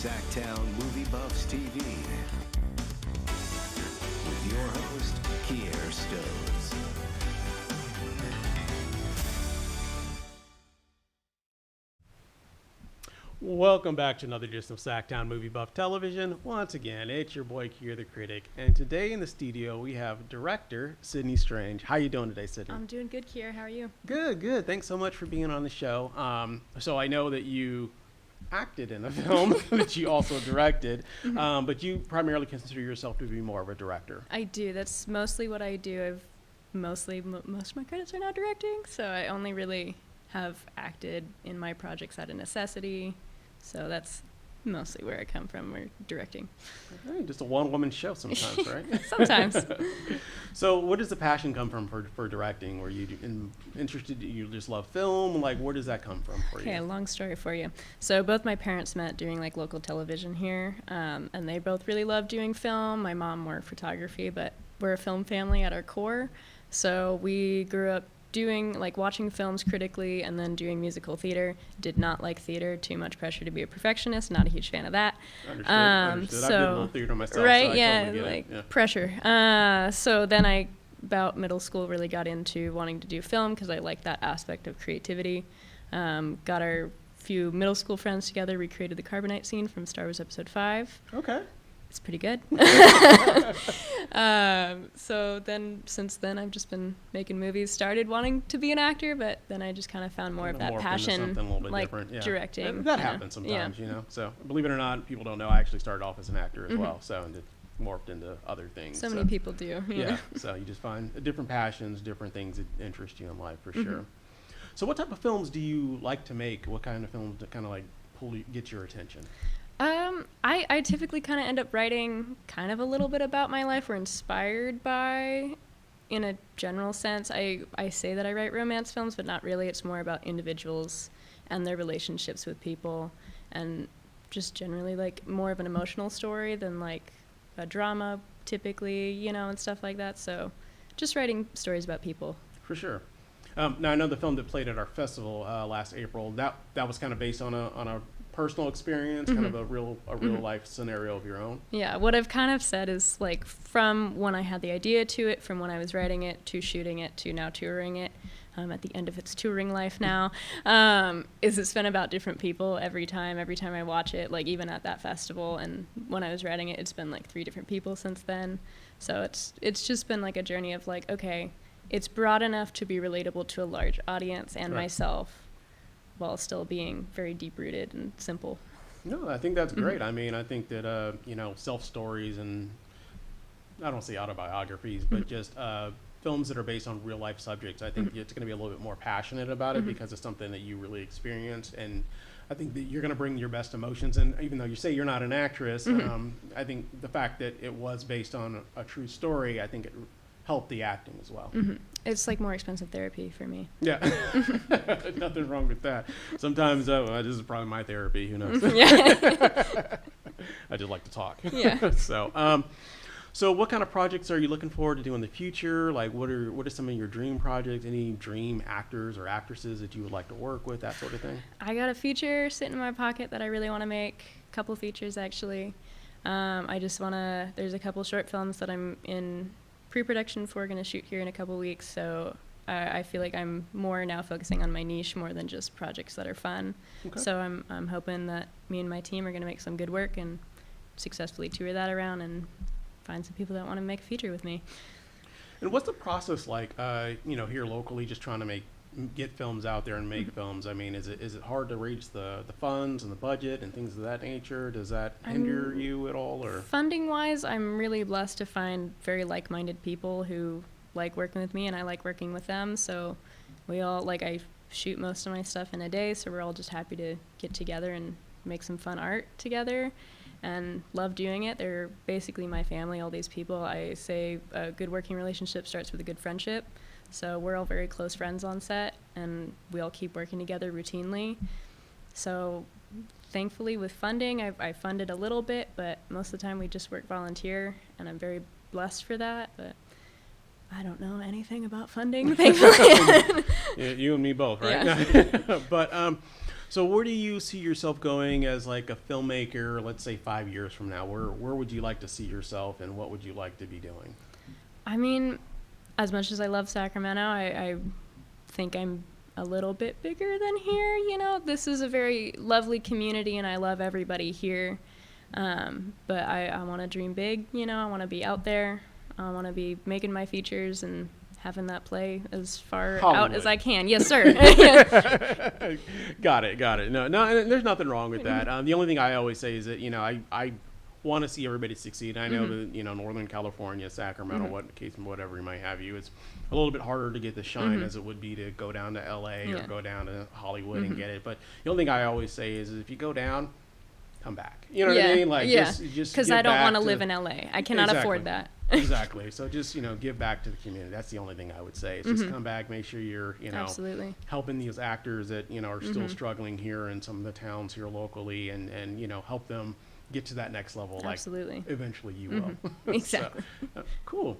SacTown Movie Buffs TV with your host, Kier Stoves. Welcome back to another edition of SacTown Movie Buff Television. Once again, it's your boy Kier the Critic, and today in the studio we have director Sydney Strange. How you doing today, Sydney? I'm doing good, Kier. How are you? Good, good. Thanks so much for being on the show. So I know that you acted in a film that you also directed, but you primarily consider yourself to be more of a director. I do. That's mostly what I do. Most of my credits are now directing, so I only really have acted in my projects out of necessity. So that's mostly where I come from. We're directing. Okay, just a one-woman show sometimes, right? Sometimes. So where does the passion come from for directing? Were you interested, you just love film? Like, where does that come from for you? Okay, long story for you. So both my parents met doing like local television here, and they both really loved doing film. My mom more photography, but we're a film family at our core. So we grew up watching films critically and then doing musical theater. Did not like theater, too much pressure to be a perfectionist, not a huge fan of that. Understood. I did a little theater myself, right, so I yeah, totally get like it. Yeah. Pressure. So then I, about middle school, really got into wanting to do film because I liked that aspect of creativity. Got our few middle school friends together, recreated the Carbonite scene from Star Wars Episode 5. Okay. It's pretty good. So then, since then, I've just been making movies. Started wanting to be an actor, but then I just kind of found more of that passion, like directing. That happens sometimes, you know. So believe it or not, people don't know I actually started off as an actor as well. So and it morphed into other things. So many people do. Yeah. So you just find different passions, different things that interest you in life for sure. So what type of films do you like to make? What kind of films that kind of like get your attention? I typically kind of end up writing kind of a little bit about my life or inspired by, in a general sense. I say that I write romance films, but not really. It's more about individuals and their relationships with people, and just generally like more of an emotional story than like a drama typically, you know, and stuff like that. So just writing stories about people. For sure. Now I know the film that played at our festival last April, that was kind of based on a personal experience, kind of a real life scenario of your own. Yeah, what I've kind of said is like from when I had the idea to it, from when I was writing it to shooting it to now touring it, at the end of its touring life now, is it's been about different people every time I watch it, like even at that festival. And when I was writing it, it's been like 3 different people since then. So it's just been like a journey of like, okay, it's broad enough to be relatable to a large audience and myself, while still being very deep-rooted and simple. No, I think that's great. I mean, I think that, you know, self-stories and, I don't say autobiographies, but just films that are based on real-life subjects, I think it's going to be a little bit more passionate about it because it's something that you really experienced. And I think that you're going to bring your best emotions. And even though you say you're not an actress, I think the fact that it was based on a true story, I think it helped the acting as well. It's like more expensive therapy for me. Yeah, nothing wrong with that. Sometimes, this is probably my therapy. Who knows? Yeah. I just like to talk. Yeah. So what kind of projects are you looking forward to do in the future? Like, what are some of your dream projects? Any dream actors or actresses that you would like to work with? That sort of thing. I got a feature sitting in my pocket that I really want to make. A couple features actually. I just want to. There's a couple short films that I'm in pre-production for, going to shoot here in a couple weeks, so I feel like I'm more now focusing on my niche more than just projects that are fun. Okay. So I'm hoping that me and my team are going to make some good work and successfully tour that around and find some people that want to make a feature with me. And what's the process like, you know, here locally, just trying to get films out there and make films? I mean, is it hard to reach the funds and the budget and things of that nature? Does that hinder you at all? Or funding wise, I'm really blessed to find very like-minded people who like working with me and I like working with them. So we all, like, I shoot most of my stuff in a day, so we're all just happy to get together and make some fun art together and love doing it. They're basically my family, all these people. I say a good working relationship starts with a good friendship. So we're all very close friends on set, and we all keep working together routinely. So thankfully with funding, I funded a little bit, but most of the time we just work volunteer, and I'm very blessed for that. But I don't know anything about funding, thankfully. Yeah, you and me both, right? Yeah. But So where do you see yourself going as like a filmmaker, let's say 5 years from now? Where would you like to see yourself, and what would you like to be doing? I mean, as much as I love Sacramento, I think I'm a little bit bigger than here. You know, this is a very lovely community, and I love everybody here. But I want to dream big. You know, I want to be out there. I want to be making my features and having that play as far out as I can. Yes, sir. Got it. No, and there's nothing wrong with that. The only thing I always say is that, you know, I want to see everybody succeed. I know that, you know, Northern California, Sacramento, whatever you might have you, it's a little bit harder to get the shine as it would be to go down to LA or go down to Hollywood and get it. But the only thing I always say is if you go down, come back. You know what I mean? Like, just because I don't want to live in LA. I cannot afford that. Exactly. So just, you know, give back to the community. That's the only thing I would say. Is just come back, make sure you're, you know, Absolutely. helping these actors that, you know, are still struggling here in some of the towns here locally, and you know, help them get to that next level. Absolutely. Like eventually you will. Exactly. So, cool.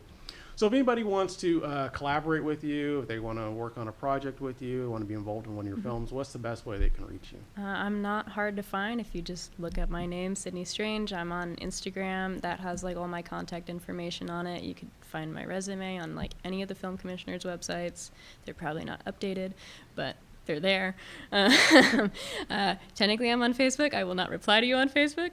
So if anybody wants to collaborate with you, if they want to work on a project with you, want to be involved in one of your films, what's the best way they can reach you? I'm not hard to find. If you just look up my name, Sydney Strange, I'm on Instagram. That has like all my contact information on it. You could find my resume on like any of the film commissioners' websites. They're probably not updated, but they're there. Technically, I'm on Facebook. I will not reply to you on Facebook,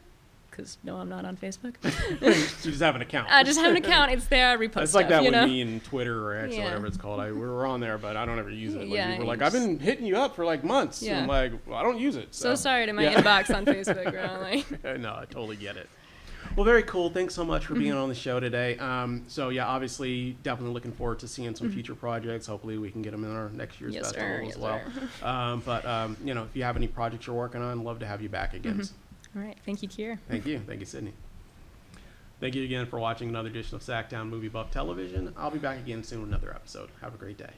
because no, I'm not on Facebook. You just have an account. I just have an account. It's there. I repost It's like stuff, that you with know? me and Twitter or X or whatever it's called. We're on there, but I don't ever use it. Like, Yeah, people are like, you I've been hitting you up for like months. Yeah. And I'm like, well, I don't use it. So sorry to my inbox on Facebook, bro. Like, No, I totally get it. Well, very cool. Thanks so much for being on the show today. So yeah, obviously, definitely looking forward to seeing some future projects. Hopefully, we can get them in our next year's Yes, festival sir. as Yes, well. But you know, if you have any projects you're working on, love to have you back again. all right. Thank you, Kier. Thank you, Sydney. Thank you again for watching another edition of SacTown Movie Buff Television. I'll be back again soon with another episode. Have a great day.